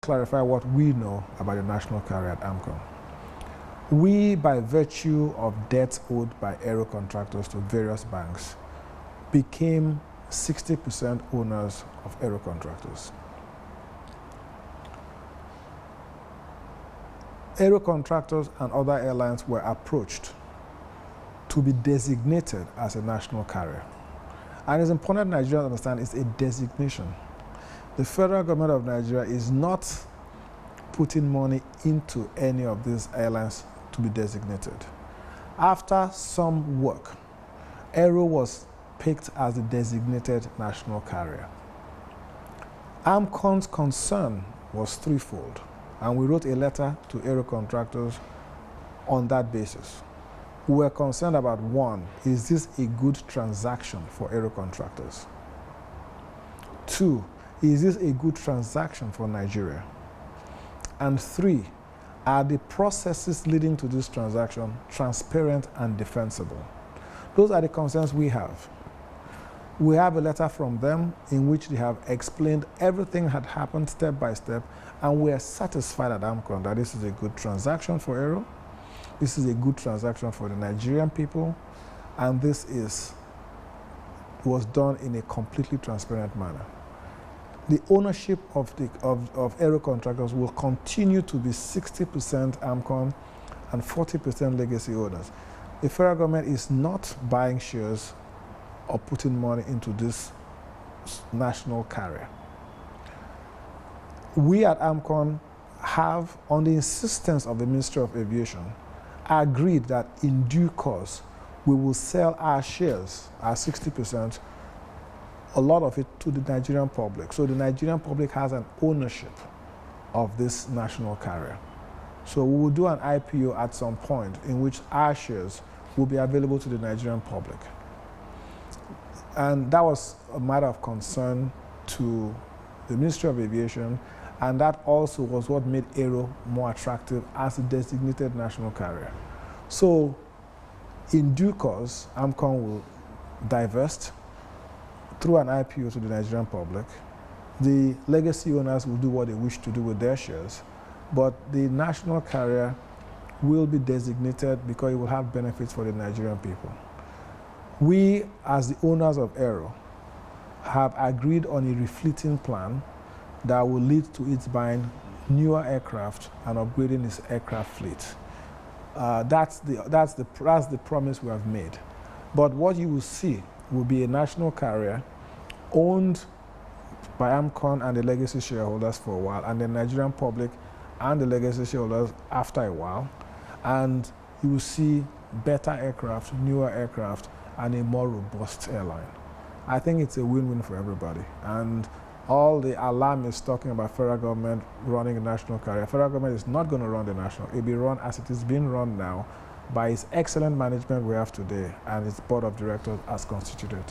clarify what we know about the national carrier at Amcon. We, by virtue of debts owed by Aero contractors to various banks, became 60% owners of Aero contractors. Aero contractors and other airlines were approached to be designated as a national carrier. And it's important that Nigerians understand it's a designation. The federal government of Nigeria is not putting money into any of these airlines to be designated. After some work, Aero was picked as the designated national carrier. Amcon's concern was threefold, and we wrote a letter to Aero contractors on that basis. We were concerned about, one, is this a good transaction for Aero contractors? Two, is this a good transaction for Nigeria? And three, are the processes leading to this transaction transparent and defensible? Those are the concerns we have. We have a letter from them in which they have explained everything had happened step by step, and we are satisfied at Amcon that this is a good transaction for Aero, this is a good transaction for the Nigerian people, and this was done in a completely transparent manner. The ownership of Aero contractors will continue to be 60% Amcon and 40% legacy owners. The federal government is not buying shares or putting money into this national carrier. We at Amcon have, on the insistence of the Ministry of Aviation, agreed that in due course we will sell our shares, our 60%, a lot of it to the Nigerian public. So the Nigerian public has an ownership of this national carrier. So we will do an IPO at some point in which our shares will be available to the Nigerian public. And that was a matter of concern to the Ministry of Aviation, and that also was what made Aero more attractive as a designated national carrier. So in due course, Amcon will divest through an IPO to the Nigerian public. The legacy owners will do what they wish to do with their shares, but the national carrier will be designated because it will have benefits for the Nigerian people. We, as the owners of Aero, have agreed on a refleeting plan that will lead to its buying newer aircraft and upgrading its aircraft fleet. That's the promise we have made. But what you will see will be a national carrier owned by Amcon and the legacy shareholders for a while, and the Nigerian public and the legacy shareholders after a while. And you will see better aircraft, newer aircraft, and a more robust airline. I think it's a win-win for everybody. And all the alarm is talking about federal government running a national carrier. Federal government is not going to run the national. It will be run as it is being run now by its excellent management we have today and its board of directors as constituted.